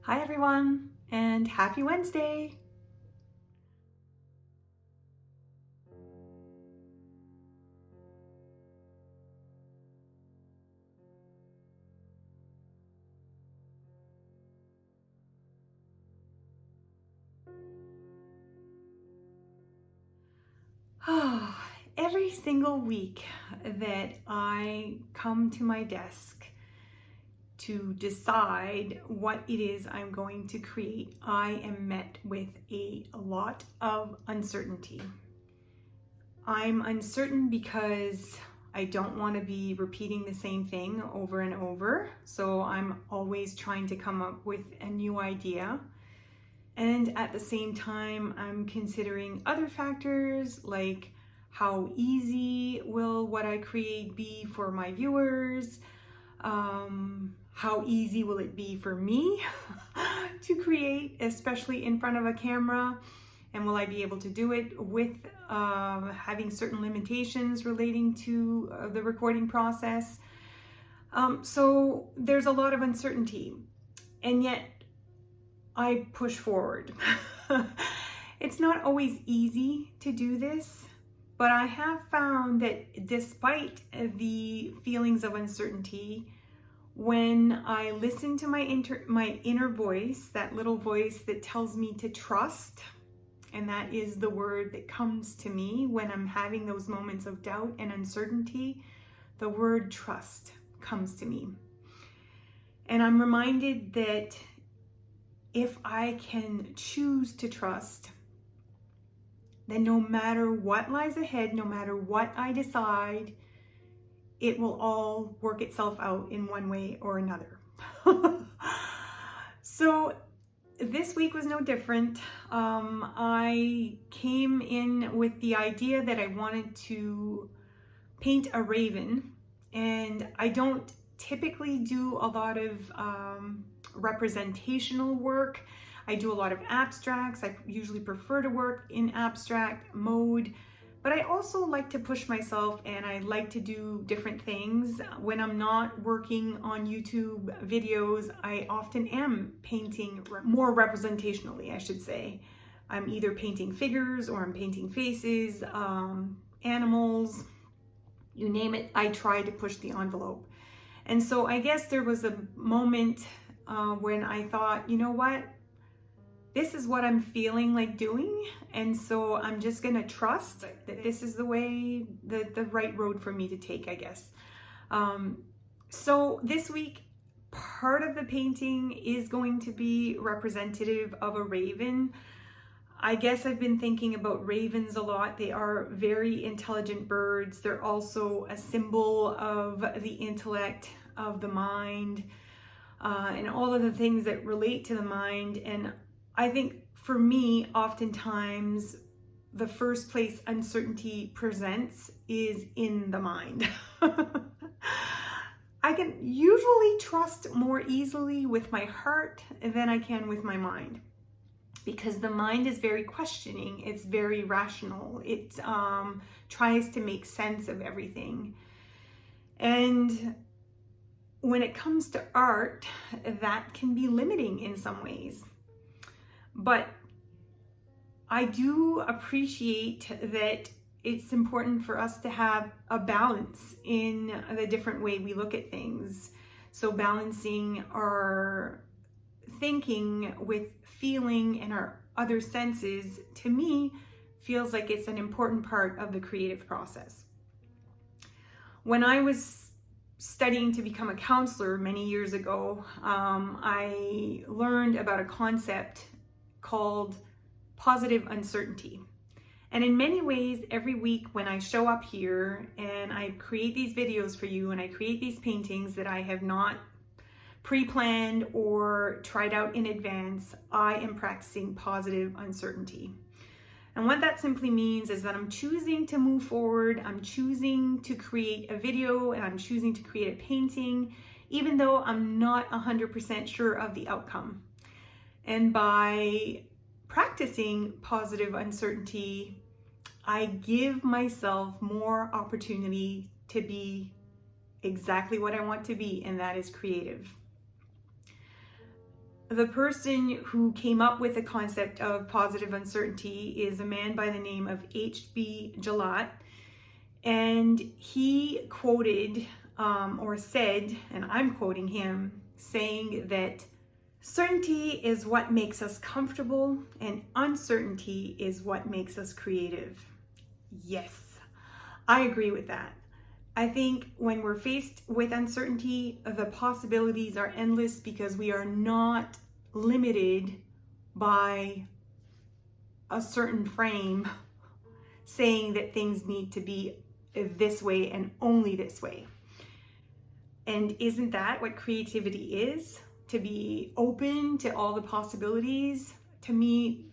Hi everyone, and happy Wednesday! Every single week that I come to my desk to decide what it is I'm going to create, I am met with a lot of uncertainty. I'm uncertain because I don't want to be repeating the same thing over and over, so I'm always trying to come up with a new idea. And at the same time, I'm considering other factors like how easy will what I create be for my viewers? How easy will it be for me to create, especially in front of a camera? And will I be able to do it with having certain limitations relating to the recording process? So there's a lot of uncertainty, and yet I push forward. It's not always easy to do this, but I have found that despite the feelings of uncertainty, when I listen to my inner voice, that little voice that tells me to trust, and that is the word that comes to me when I'm having those moments of doubt and uncertainty, the word trust comes to me. And I'm reminded that if I can choose to trust, then no matter what lies ahead, no matter what I decide, it will all work itself out in one way or another. So this week was no different. I came in with the idea that I wanted to paint a raven, and I don't typically do a lot of representational work. I do a lot of abstracts. I usually prefer to work in abstract mode, but I also like to push myself and I like to do different things. When I'm not working on YouTube videos, I often am painting more representationally, I should say. I'm either painting figures or I'm painting faces, animals, you name it. I try to push the envelope. And so I guess there was a moment when I thought, you know what? This is what I'm feeling like doing. And so I'm just going to trust that this is the way, the right road for me to take, I guess. So this week, part of the painting is going to be representative of a raven. I guess I've been thinking about ravens a lot. They are very intelligent birds. They're also a symbol of the intellect, of the mind, and all of the things that relate to the mind. And I think for me, oftentimes, the first place uncertainty presents is in the mind. I can usually trust more easily with my heart than I can with my mind, because the mind is very questioning, it's very rational, it tries to make sense of everything. And when it comes to art, that can be limiting in some ways. But I do appreciate that it's important for us to have a balance in the different way we look at things. So balancing our thinking with feeling and our other senses, to me, feels like it's an important part of the creative process. When I was studying to become a counselor many years ago, I learned about a concept called positive uncertainty. And in many ways, every week when I show up here and I create these videos for you and I create these paintings that I have not pre-planned or tried out in advance, I am practicing positive uncertainty. And what that simply means is that I'm choosing to move forward, I'm choosing to create a video, and I'm choosing to create a painting, even though I'm not 100% sure of the outcome. And by practicing positive uncertainty, I give myself more opportunity to be exactly what I want to be, and that is creative. The person who came up with the concept of positive uncertainty is a man by the name of H.B. Gillott. And he quoted or said, and I'm quoting him, saying that certainty is what makes us comfortable and uncertainty is what makes us creative. Yes, I agree with that. I think when we're faced with uncertainty, the possibilities are endless because we are not limited by a certain frame saying that things need to be this way and only this way. And isn't that what creativity is? To be open to all the possibilities? To me,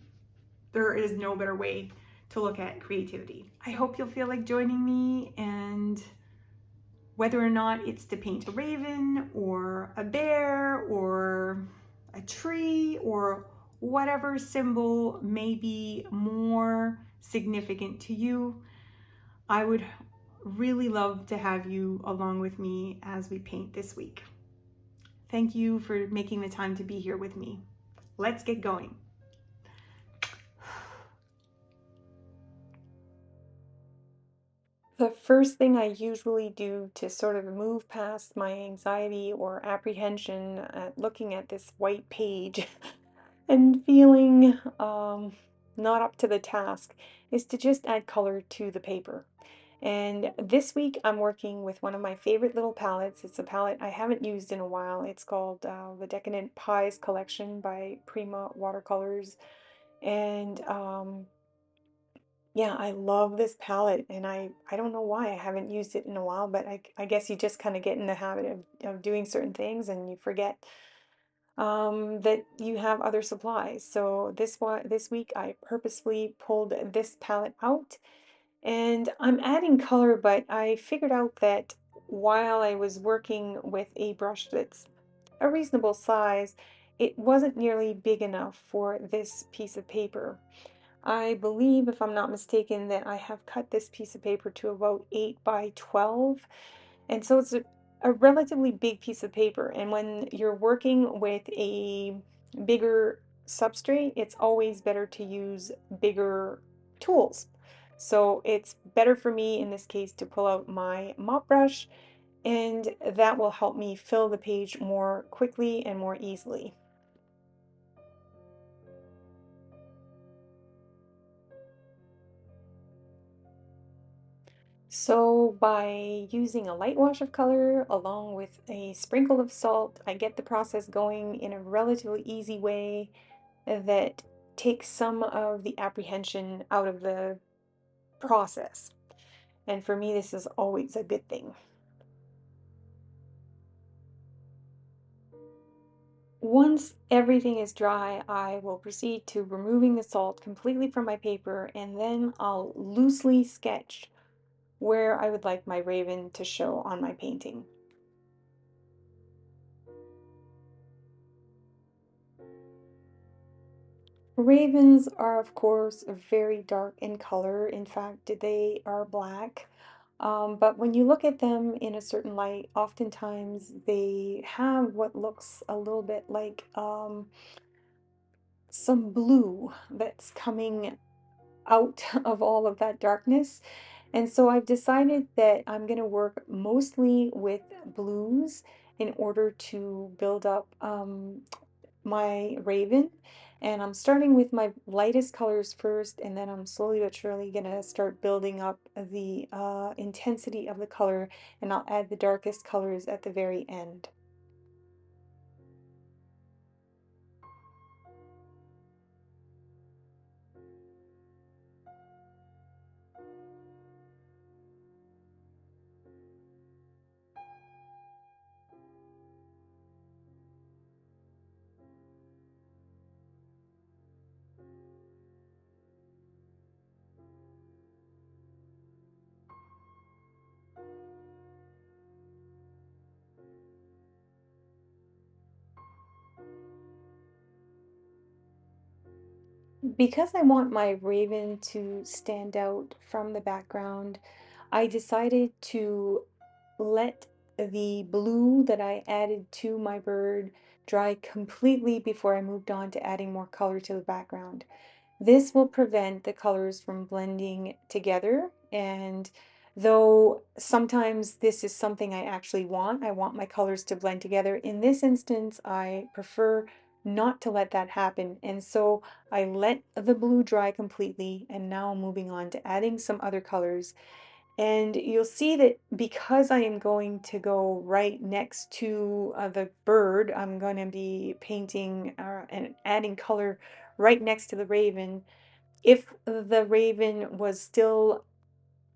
there is no better way to look at creativity. I hope you'll feel like joining me, and whether or not it's to paint a raven or a bear or a tree or whatever symbol may be more significant to you, I would really love to have you along with me as we paint this week. Thank you for making the time to be here with me. Let's get going. The first thing I usually do to sort of move past my anxiety or apprehension at looking at this white page and feeling not up to the task is to just add color to the paper. And this week I'm working with one of my favorite little palettes. It's a palette I haven't used in a while. It's called the Decadent Pies Collection by Prima Watercolors. And yeah, I love this palette, and I don't know why I haven't used it in a while, but I guess you just kind of get in the habit of doing certain things and you forget that you have other supplies. So this week I purposefully pulled this palette out, and I'm adding color, but I figured out that while I was working with a brush that's a reasonable size, it wasn't nearly big enough for this piece of paper. I believe, if I'm not mistaken, that I have cut this piece of paper to about 8 by 12. And so it's a relatively big piece of paper. And when you're working with a bigger substrate, it's always better to use bigger tools. So it's better for me in this case to pull out my mop brush, and that will help me fill the page more quickly and more easily. So by using a light wash of color along with a sprinkle of salt, I get the process going in a relatively easy way that takes some of the apprehension out of the process. And for me, this is always a good thing. Once everything is dry, I will proceed to removing the salt completely from my paper, and then I'll loosely sketch where I would like my raven to show on my painting. Ravens are, of course, very dark in color. In fact, they are black. But when you look at them in a certain light, oftentimes they have what looks a little bit like some blue that's coming out of all of that darkness. And so I've decided that I'm going to work mostly with blues in order to build up my raven. And I'm starting with my lightest colors first, and then I'm slowly but surely gonna start building up the intensity of the color, and I'll add the darkest colors at the very end. Because I want my raven to stand out from the background, I decided to let the blue that I added to my bird dry completely before I moved on to adding more color to the background. This will prevent the colors from blending together, and though sometimes this is something I actually want, I want my colors to blend together. In this instance, I prefer not to let that happen, and so I let the blue dry completely, and now I'm moving on to adding some other colors. And you'll see that because I am going to go right next to the bird, I'm going to be painting and adding color right next to the raven. If the raven was still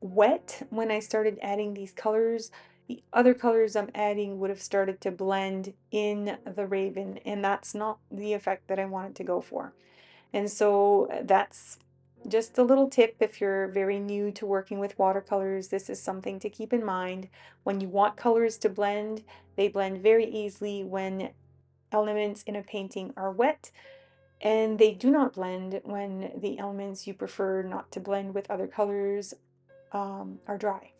wet when I started adding these colors, the other colors I'm adding would have started to blend in the raven, and that's not the effect that I wanted to go for. And so that's just a little tip if you're very new to working with watercolors. This is something to keep in mind. When you want colors to blend, they blend very easily when elements in a painting are wet, and they do not blend when the elements you prefer not to blend with other colors are dry.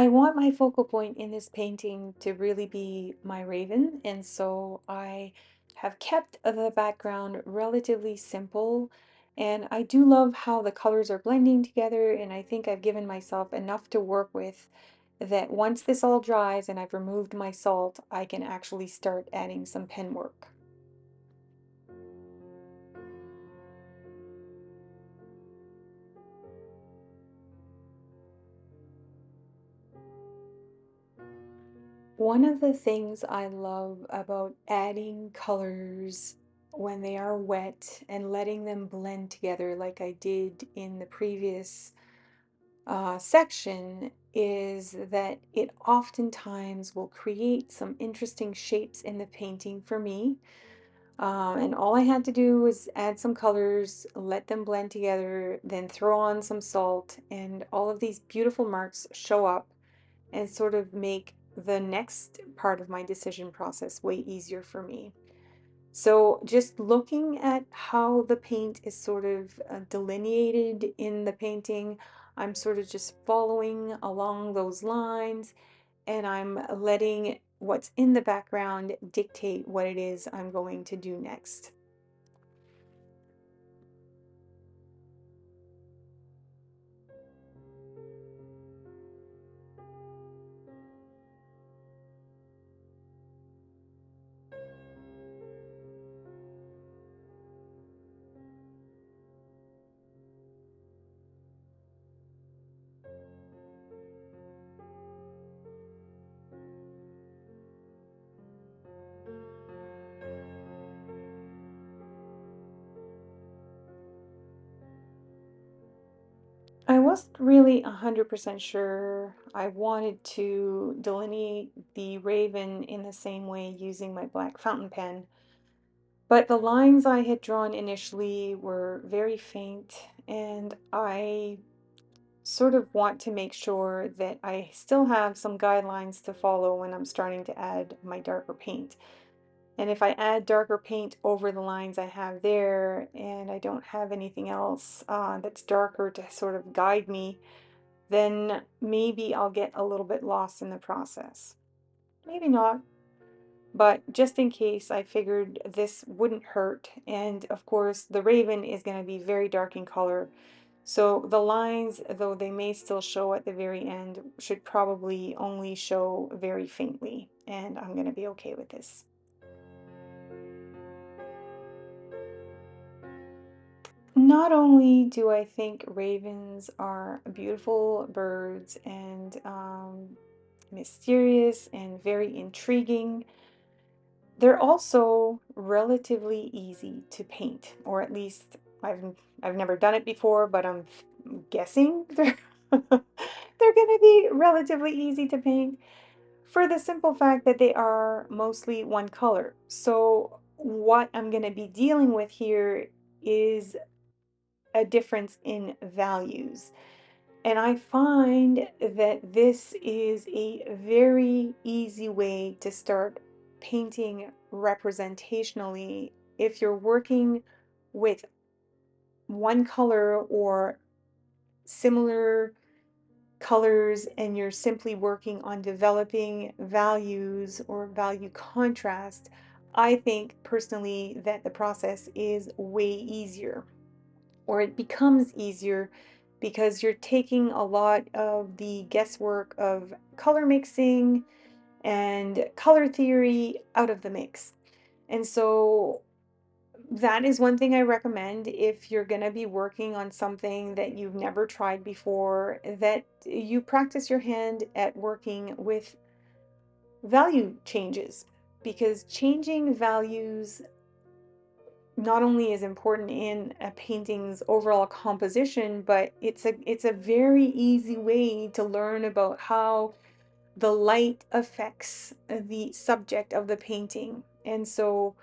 I want my focal point in this painting to really be my raven, and so I have kept the background relatively simple. And I do love how the colors are blending together, and I think I've given myself enough to work with that once this all dries and I've removed my salt, I can actually start adding some pen work. One of the things I love about adding colors when they are wet and letting them blend together, like I did in the previous section, is that it oftentimes will create some interesting shapes in the painting for me. And all I had to do was add some colors, let them blend together, then throw on some salt, and all of these beautiful marks show up and sort of make the next part of my decision process way easier for me. So, just looking at how the paint is sort of delineated in the painting, I'm sort of just following along those lines and I'm letting what's in the background dictate what it is I'm going to do next. I wasn't really 100% sure I wanted to delineate the raven in the same way using my black fountain pen, but the lines I had drawn initially were very faint, and I sort of want to make sure that I still have some guidelines to follow when I'm starting to add my darker paint. And if I add darker paint over the lines I have there and I don't have anything else that's darker to sort of guide me, then maybe I'll get a little bit lost in the process. Maybe not, but just in case, I figured this wouldn't hurt. And of course, the raven is going to be very dark in color. So the lines, though they may still show at the very end, should probably only show very faintly. And I'm going to be okay with this. Not only do I think ravens are beautiful birds and mysterious and very intriguing, they're also relatively easy to paint, or at least I've never done it before, but I'm guessing they're they're going to be relatively easy to paint for the simple fact that they are mostly one color. So what I'm going to be dealing with here is a difference in values. And I find that this is a very easy way to start painting representationally if you're working with one color or similar colors and you're simply working on developing values or value contrast. I think personally that the process is way easier, or it becomes easier, because you're taking a lot of the guesswork of color mixing and color theory out of the mix. And so that is one thing I recommend if you're going to be working on something that you've never tried before, that you practice your hand at working with value changes, because changing values not only is important in a painting's overall composition, but it's a very easy way to learn about how the light affects the subject of the painting. And so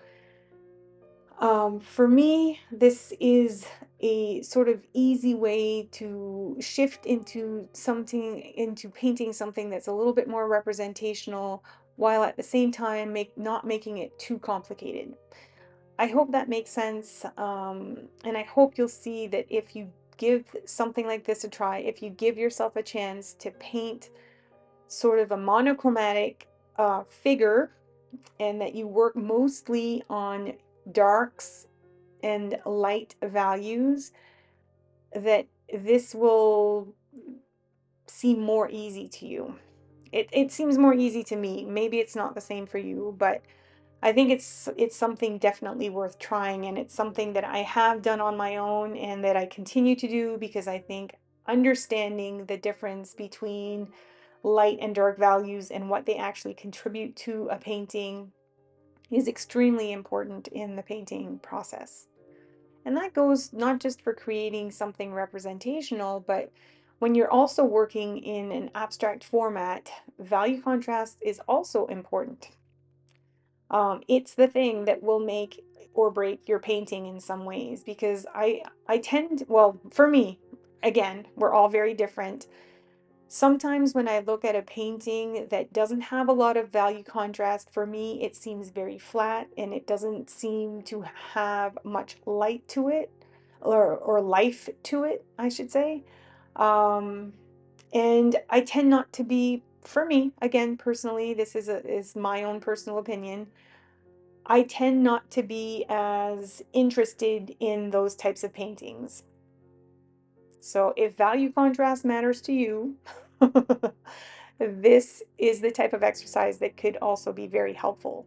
for me, this is a sort of easy way to shift into painting something that's a little bit more representational, while at the same time not making it too complicated. I hope that makes sense. And I hope you'll see that if you give something like this a try, if you give yourself a chance to paint sort of a monochromatic figure, and that you work mostly on darks and light values, that this will seem more easy to you. It seems more easy to me. Maybe it's not the same for you, but I think it's something definitely worth trying, and it's something that I have done on my own and that I continue to do because I think understanding the difference between light and dark values and what they actually contribute to a painting is extremely important in the painting process. And that goes not just for creating something representational, but when you're also working in an abstract format, value contrast is also important. It's the thing that will make or break your painting in some ways, because I tend, well, for me, again, we're all very different. Sometimes when I look at a painting that doesn't have a lot of value contrast, for me, it seems very flat and it doesn't seem to have much light to it, or life to it, I should say. Um, and I tend not to be, for me, again, personally, this is my own personal opinion. I tend not to be as interested in those types of paintings. So if value contrast matters to you, this is the type of exercise that could also be very helpful.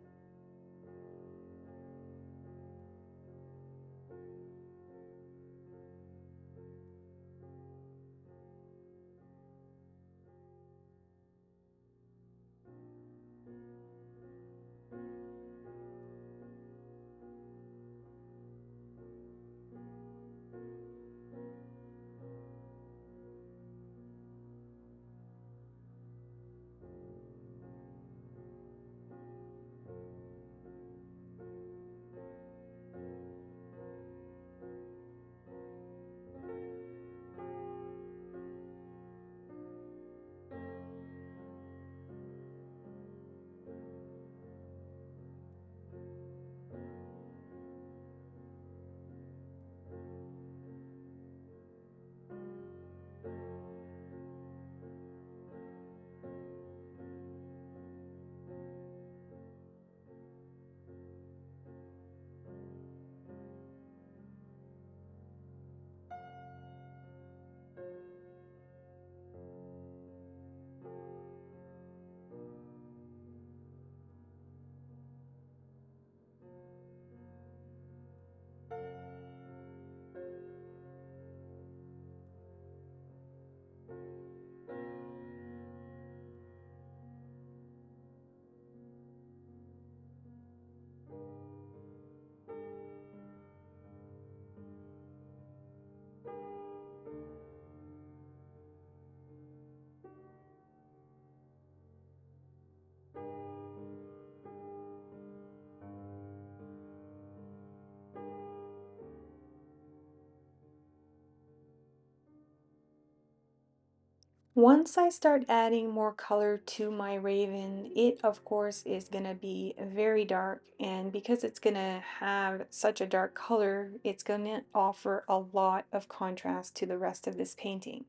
Once I start adding more color to my raven, it of course is going to be very dark, and because it's going to have such a dark color, it's going to offer a lot of contrast to the rest of this painting.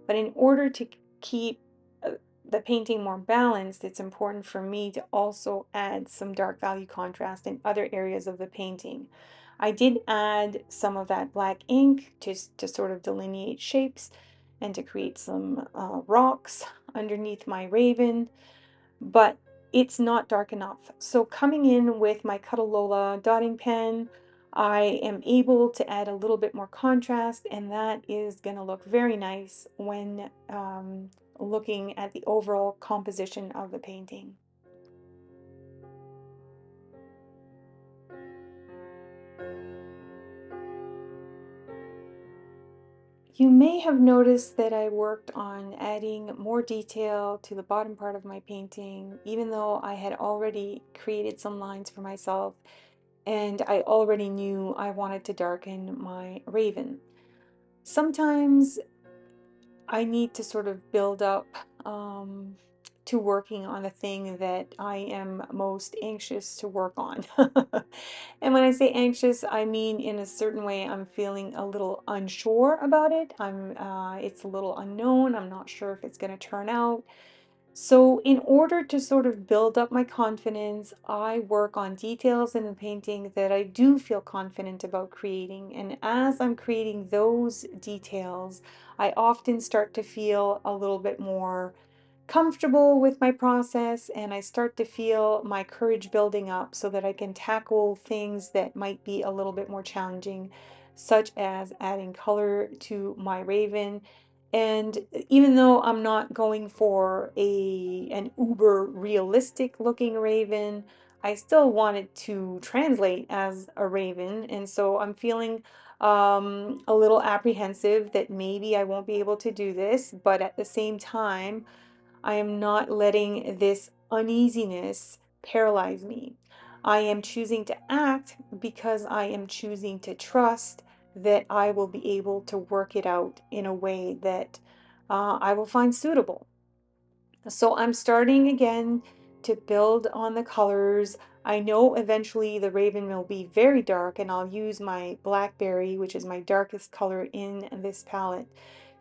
But in order to keep the painting more balanced, it's important for me to also add some dark value contrast in other areas of the painting. I did add some of that black ink to sort of delineate shapes and to create some rocks underneath my raven, but it's not dark enough. So coming in with my Cutalola dotting pen, I am able to add a little bit more contrast, and that is going to look very nice when looking at the overall composition of the painting. You may have noticed that I worked on adding more detail to the bottom part of my painting, even though I had already created some lines for myself and I already knew I wanted to darken my raven. Sometimes I need to sort of build up to working on the thing that I am most anxious to work on. And when I say anxious, I mean in a certain way I'm feeling a little unsure about it. It's a little unknown. I'm not sure if it's going to turn out. So, in order to sort of build up my confidence, I work on details in the painting that I do feel confident about creating. And as I'm creating those details, I often start to feel a little bit more comfortable with my process, and I start to feel my courage building up so that I can tackle things that might be a little bit more challenging, such as adding color to my raven. And even though I'm not going for an uber realistic looking raven, I still want it to translate as a raven. And so I'm feeling a little apprehensive that maybe I won't be able to do this, but at the same time, I am not letting this uneasiness paralyze me. I am choosing to act because I am choosing to trust that I will be able to work it out in a way that I will find suitable. So I'm starting again to build on the colors. I know eventually the raven will be very dark, and I'll use my blackberry, which is my darkest color in this palette,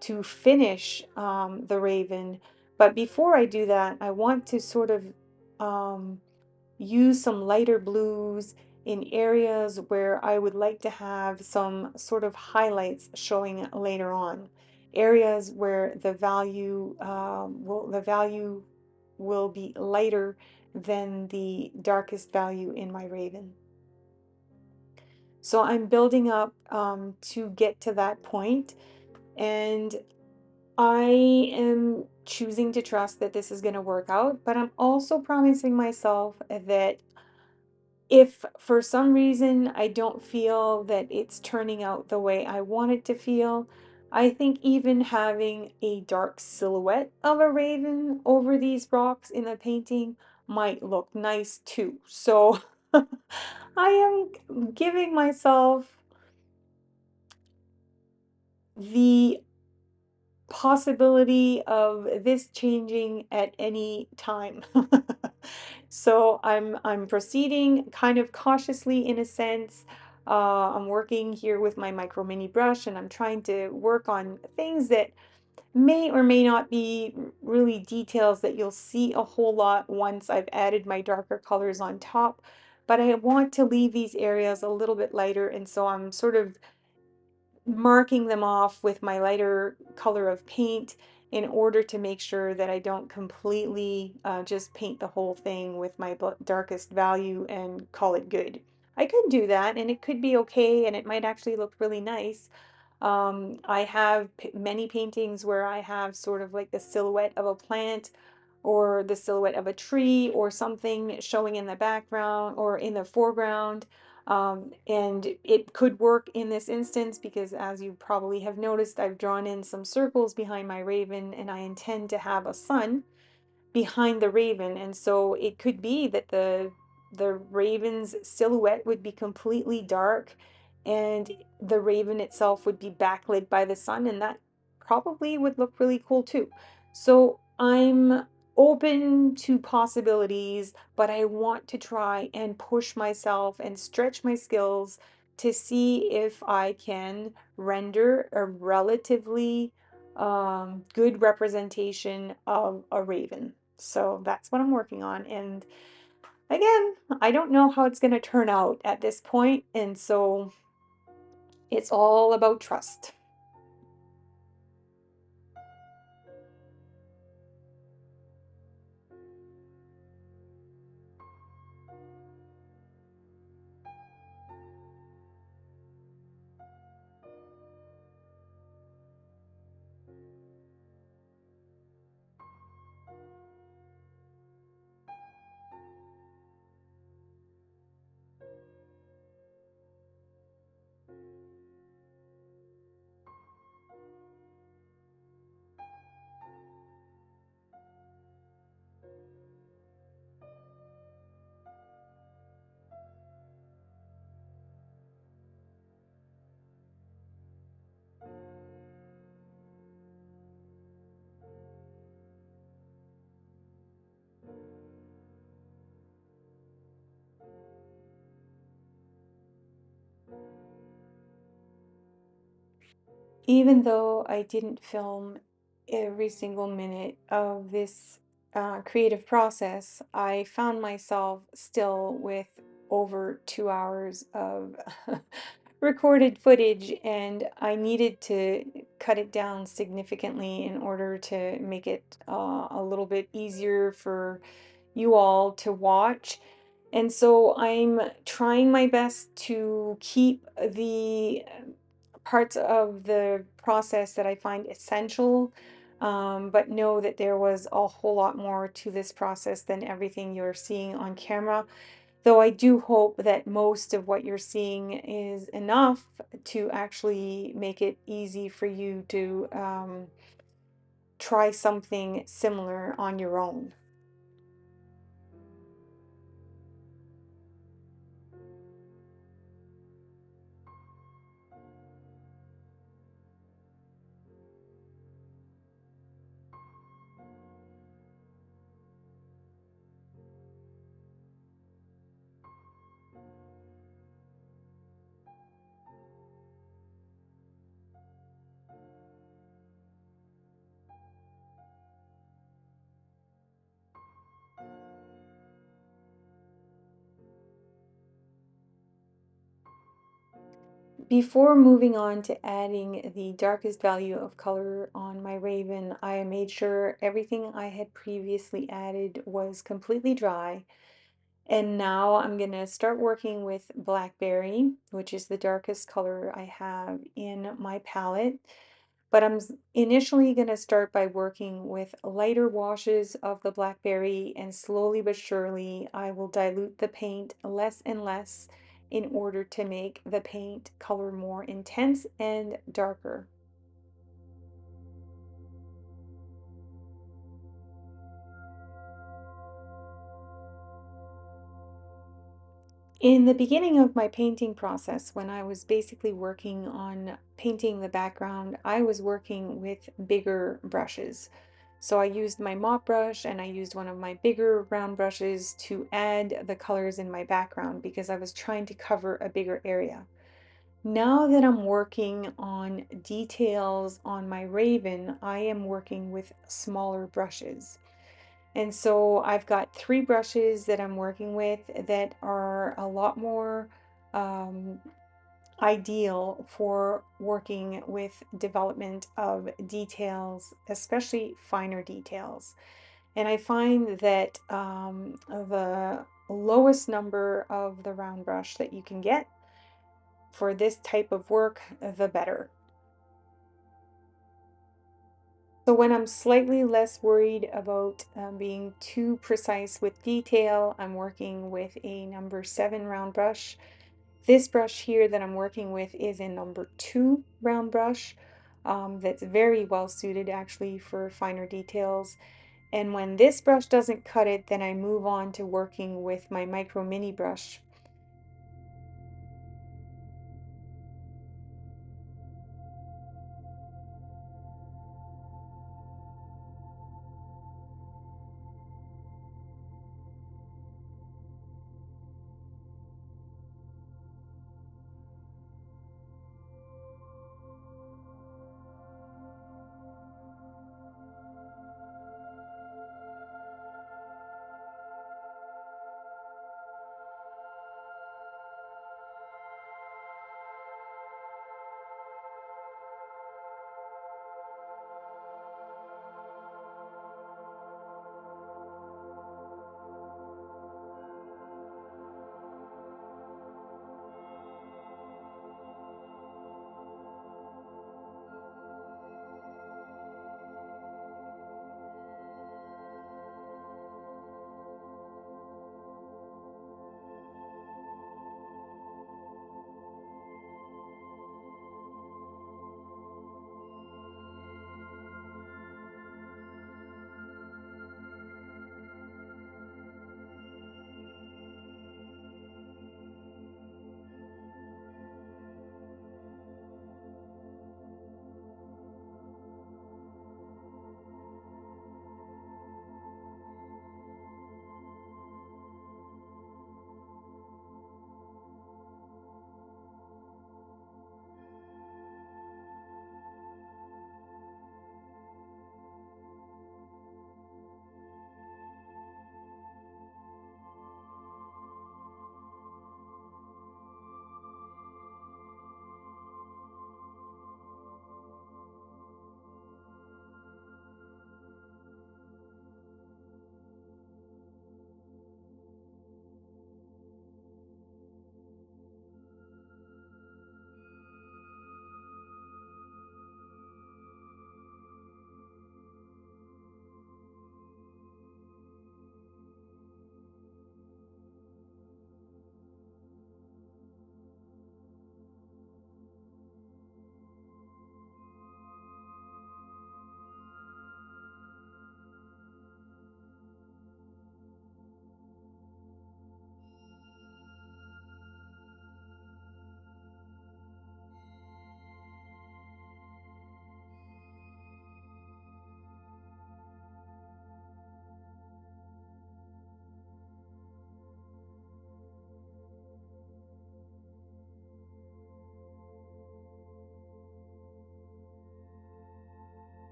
to finish the raven. But before I do that, I want to sort of um, use some lighter blues in areas where I would like to have some sort of highlights showing later on. Areas where the value will be lighter than the darkest value in my raven. So I'm building up to get to that point, and I am choosing to trust that this is going to work out, but I'm also promising myself that if for some reason I don't feel that it's turning out the way I want it to feel, I think even having a dark silhouette of a raven over these rocks in the painting might look nice too. So I am giving myself the possibility of this changing at any time. So I'm proceeding kind of cautiously in a sense. I'm working here with my micro mini brush, and I'm trying to work on things that may or may not be really details that you'll see a whole lot once I've added my darker colors on top. But I want to leave these areas a little bit lighter, and so I'm sort of marking them off with my lighter color of paint in order to make sure that I don't completely just paint the whole thing with my darkest value and call it good. I could do that and it could be okay and it might actually look really nice. I have many paintings where I have sort of like the silhouette of a plant or the silhouette of a tree or something showing in the background or in the foreground. And it could work in this instance because, as you probably have noticed, I've drawn in some circles behind my raven, and I intend to have a sun behind the raven. And so it could be that the raven's silhouette would be completely dark and the raven itself would be backlit by the sun, and that probably would look really cool too. So I'm open to possibilities, but I want to try and push myself and stretch my skills to see if I can render a relatively good representation of a raven. So that's what I'm working on. And again, I don't know how it's going to turn out at this point, and so it's all about trust. Even though I didn't film every single minute of this creative process, I found myself still with over 2 hours of recorded footage, and I needed to cut it down significantly in order to make it a little bit easier for you all to watch. And so I'm trying my best to keep the parts of the process that I find essential, but know that there was a whole lot more to this process than everything you're seeing on camera. Though I do hope that most of what you're seeing is enough to actually make it easy for you to try something similar on your own. Before moving on to adding the darkest value of color on my raven, I made sure everything I had previously added was completely dry. And now I'm going to start working with blackberry, which is the darkest color I have in my palette. But initially going to start by working with lighter washes of the blackberry, and slowly but surely I will dilute the paint less and less in order to make the paint color more intense and darker. In the beginning of my painting process, when I was basically working on painting the background, I was working with bigger brushes. So I used my mop brush and I used one of my bigger round brushes to add the colors in my background because I was trying to cover a bigger area. Now that I'm working on details on my raven, I am working with smaller brushes. And so I've got three brushes that I'm working with that are a lot more um, ideal for working with development of details, especially finer details. And I find that the lowest number of the round brush that you can get for this type of work, the better. So when I'm slightly less worried about being too precise with detail, I'm working with a number 7 round brush. This brush here that I'm working with is a number 2 round brush that's very well suited actually for finer details. And when this brush doesn't cut it, then I move on to working with my micro mini brush.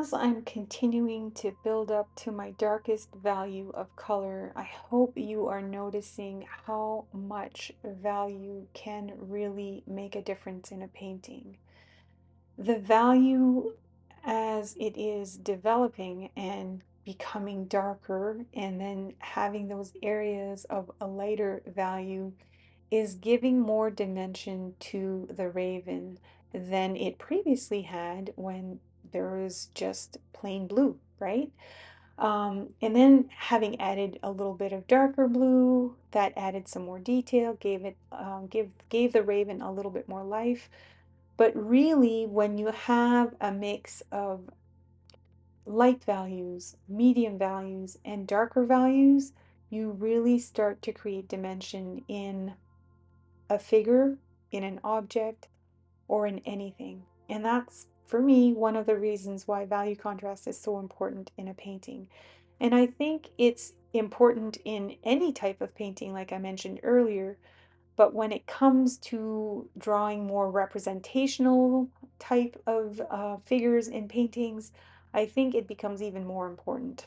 as I'm continuing to build up to my darkest value of color, I hope you are noticing how much value can really make a difference in a painting. The value as it is developing and becoming darker, and then having those areas of a lighter value, is giving more dimension to the raven than it previously had when there was just plain blue, right? And then having added a little bit of darker blue, that added some more detail, gave it gave the raven a little bit more life. But really, when you have a mix of light values, medium values, and darker values, you really start to create dimension in a figure, in an object, or in anything. And that's, for me, one of the reasons why value contrast is so important in a painting. And I think it's important in any type of painting, like I mentioned earlier, but when it comes to drawing more representational type of figures in paintings, I think it becomes even more important.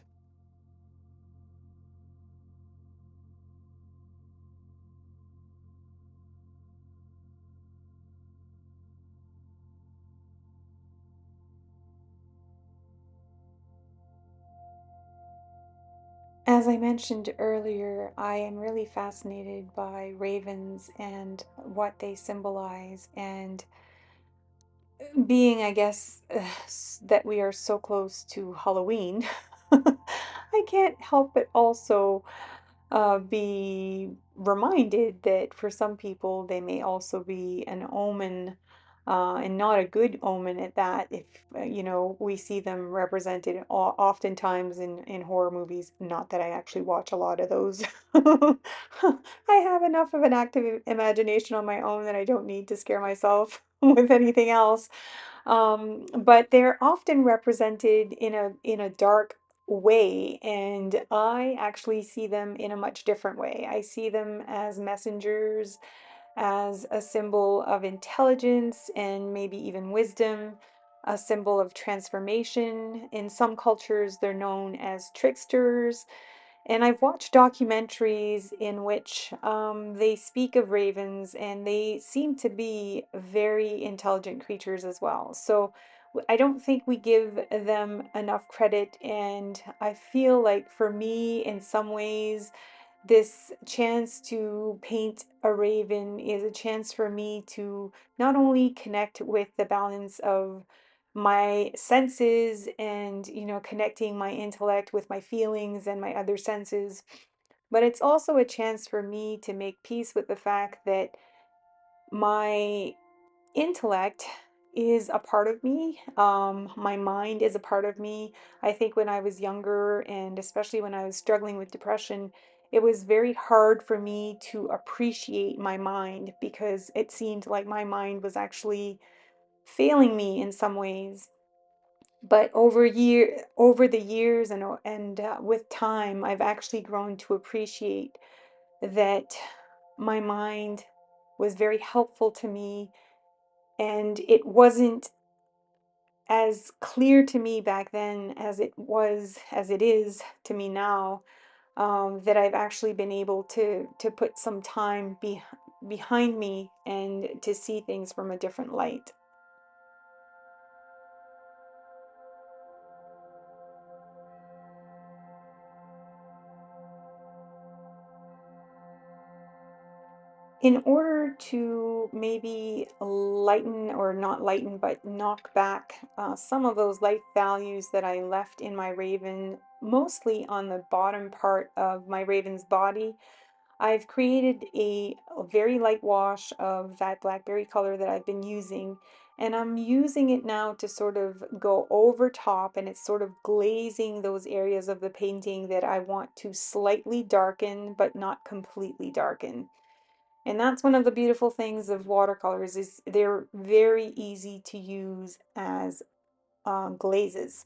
As I mentioned earlier, I am really fascinated by ravens and what they symbolize, and being, I guess, that we are so close to Halloween, I can't help but also be reminded that for some people, they may also be an omen, and not a good omen at that. If, we see them represented oftentimes in horror movies. Not that I actually watch a lot of those. I have enough of an active imagination on my own that I don't need to scare myself with anything else. But they're often represented in a dark way, and I actually see them in a much different way. I see them as messengers, as a symbol of intelligence and maybe even wisdom, a symbol of transformation. In some cultures, they're known as tricksters, and I've watched documentaries in which they speak of ravens, and they seem to be very intelligent creatures as well. So I don't think we give them enough credit. And I feel like for me, in some ways, this chance to paint a raven is a chance for me to not only connect with the balance of my senses and, connecting my intellect with my feelings and my other senses, but it's also a chance for me to make peace with the fact that my intellect is a part of me. My mind is a part of me. I think when I was younger, and especially when I was struggling with depression, it was very hard for me to appreciate my mind because it seemed like my mind was actually failing me in some ways. But over the years, and with time, I've actually grown to appreciate that my mind was very helpful to me, and it wasn't as clear to me back then as it is to me now, that I've actually been able to put some time behind me and to see things from a different light. In order to maybe lighten, or not lighten, but knock back some of those light values that I left in my raven, mostly on the bottom part of my raven's body, I've created a very light wash of that blackberry color that I've been using, and I'm using it now to sort of go over top, and it's sort of glazing those areas of the painting that I want to slightly darken, but not completely darken. And that's one of the beautiful things of watercolors, is they're very easy to use as glazes.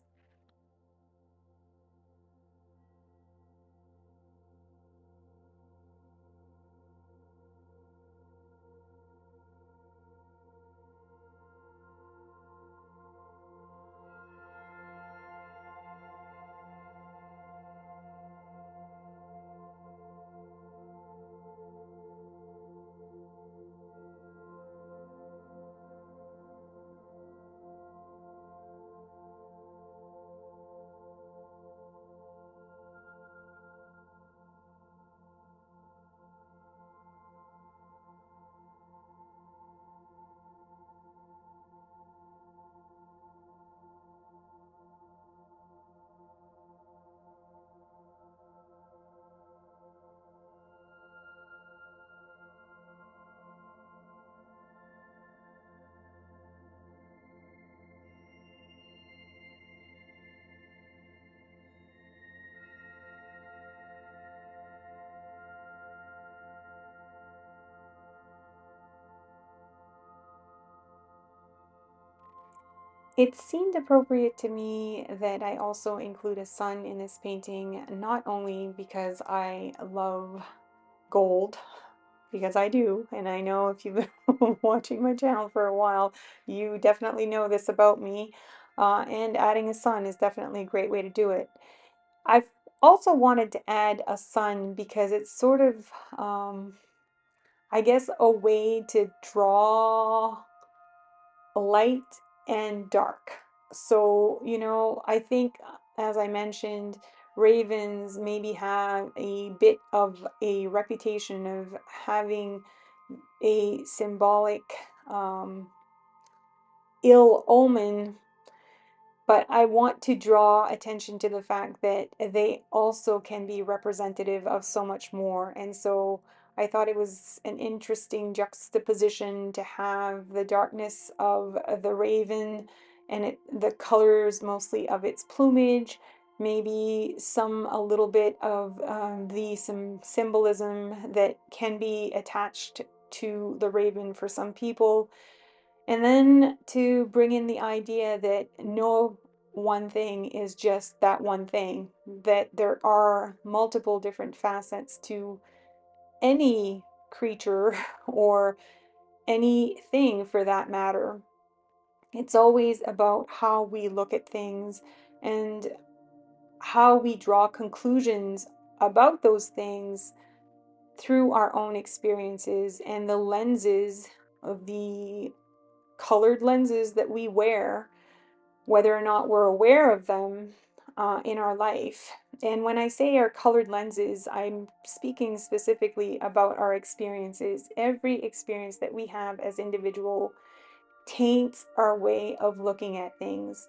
It seemed appropriate to me that I also include a sun in this painting, not only because I love gold, because I do, and I know if you've been watching my channel for a while, you definitely know this about me. And adding a sun is definitely a great way to do it. I've also wanted to add a sun because it's sort of, I guess, a way to draw light and dark. So, I think, as I mentioned, ravens maybe have a bit of a reputation of having a symbolic um, ill omen, but I want to draw attention to the fact that they also can be representative of so much more. And so I thought it was an interesting juxtaposition to have the darkness of the raven and the colors mostly of its plumage, maybe a little bit of some symbolism that can be attached to the raven for some people, and then to bring in the idea that no one thing is just that one thing, that there are multiple different facets to any creature or anything for that matter. It's always about how we look at things and how we draw conclusions about those things through our own experiences and the lenses of the colored lenses that we wear, whether or not we're aware of them in our life. And when I say our colored lenses, I'm speaking specifically about our experiences. Every experience that we have as individual taints our way of looking at things.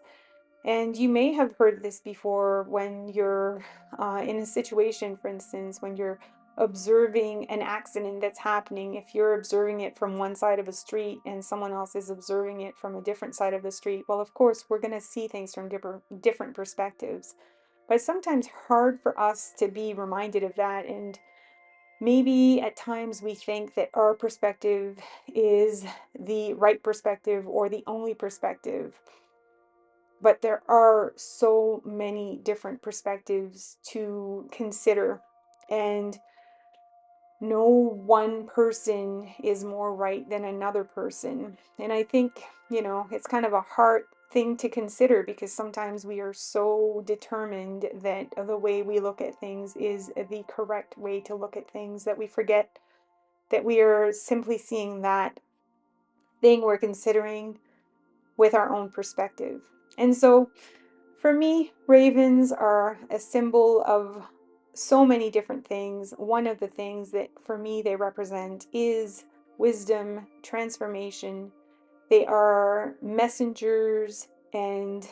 And you may have heard this before when you're in a situation, for instance, when you're observing an accident that's happening. If you're observing it from one side of a street and someone else is observing it from a different side of the street, well, of course, we're going to see things from different perspectives. But it's sometimes hard for us to be reminded of that. And maybe at times we think that our perspective is the right perspective or the only perspective, but there are so many different perspectives to consider, and no one person is more right than another person. And I think, it's kind of a hard thing to consider because sometimes we are so determined that the way we look at things is the correct way to look at things that we forget that we are simply seeing that thing we're considering with our own perspective. And so, for me, ravens are a symbol of so many different things. One of the things that for me they represent is wisdom, transformation. They are messengers, and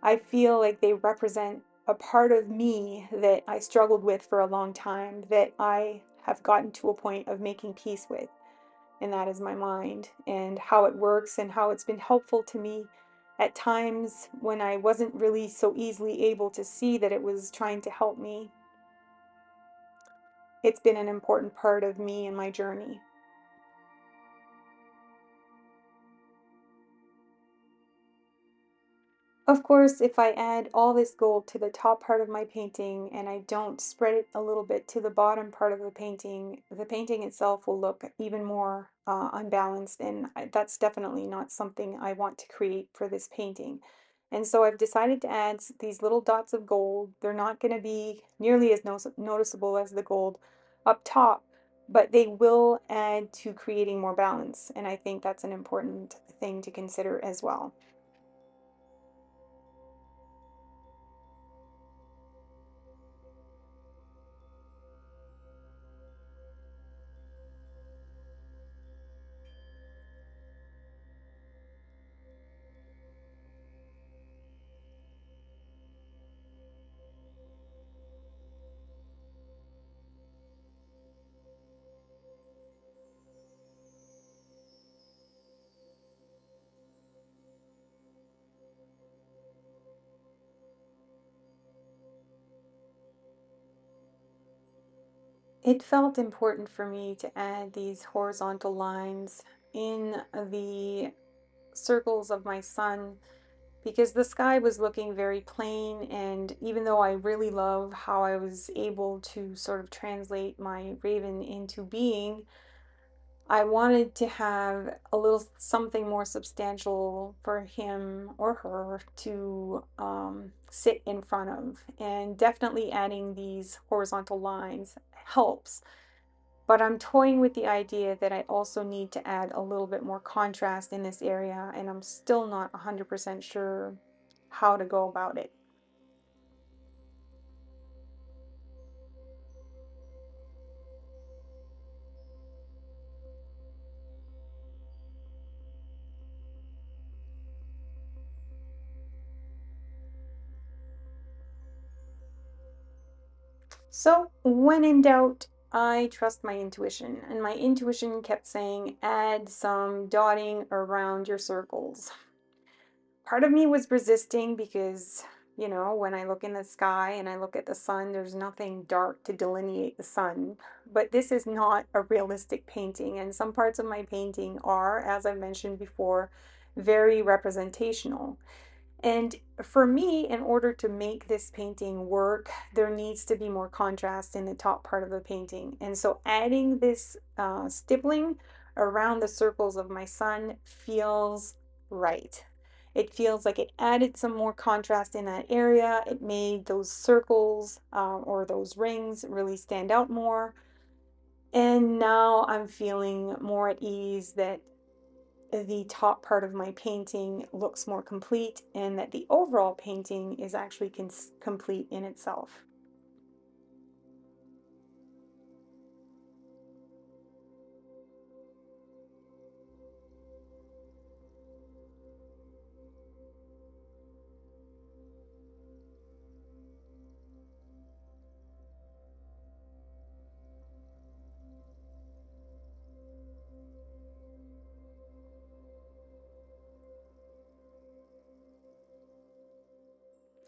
I feel like they represent a part of me that I struggled with for a long time, that I have gotten to a point of making peace with, and that is my mind and how it works and how it's been helpful to me at times when I wasn't really so easily able to see that it was trying to help me. It's been an important part of me and my journey. Of course, if I add all this gold to the top part of my painting and I don't spread it a little bit to the bottom part of the painting itself will look even more unbalanced, and that's definitely not something I want to create for this painting. And so I've decided to add these little dots of gold. They're not going to be nearly as noticeable as the gold up top, but they will add to creating more balance, and I think that's an important thing to consider as well. It felt important for me to add these horizontal lines in the circles of my sun because the sky was looking very plain. And even though I really love how I was able to sort of translate my raven into being, I wanted to have a little something more substantial for him or her to sit in front of. And definitely adding these horizontal lines helps. But I'm toying with the idea that I also need to add a little bit more contrast in this area, and I'm still not 100% sure how to go about it. So, when in doubt, I trust my intuition, and my intuition kept saying, add some dotting around your circles. Part of me was resisting because, when I look in the sky and I look at the sun, there's nothing dark to delineate the sun. But this is not a realistic painting, and some parts of my painting are, as I mentioned before, very representational. And for me, in order to make this painting work, there needs to be more contrast in the top part of the painting. And so adding this stippling around the circles of my sun feels right. It feels like it added some more contrast in that area. It made those circles or those rings really stand out more. And now I'm feeling more at ease that the top part of my painting looks more complete and that the overall painting is actually complete in itself.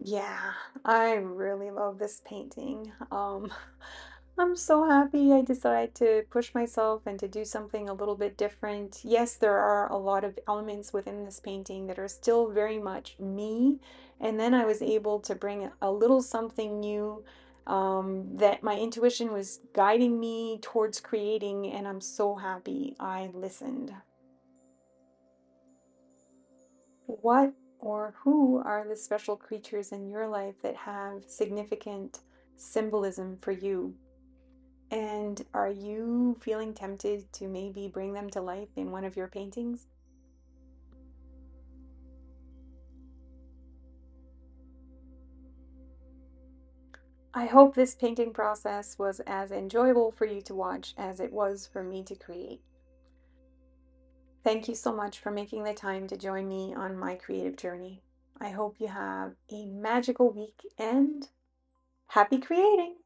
Yeah, I really love this painting. I'm so happy I decided to push myself and to do something a little bit different. Yes, there are a lot of elements within this painting that are still very much me. And then I was able to bring a little something new that my intuition was guiding me towards creating. And I'm so happy I listened. What or who are the special creatures in your life that have significant symbolism for you? And are you feeling tempted to maybe bring them to life in one of your paintings? I hope this painting process was as enjoyable for you to watch as it was for me to create. Thank you so much for making the time to join me on my creative journey. I hope you have a magical week and happy creating!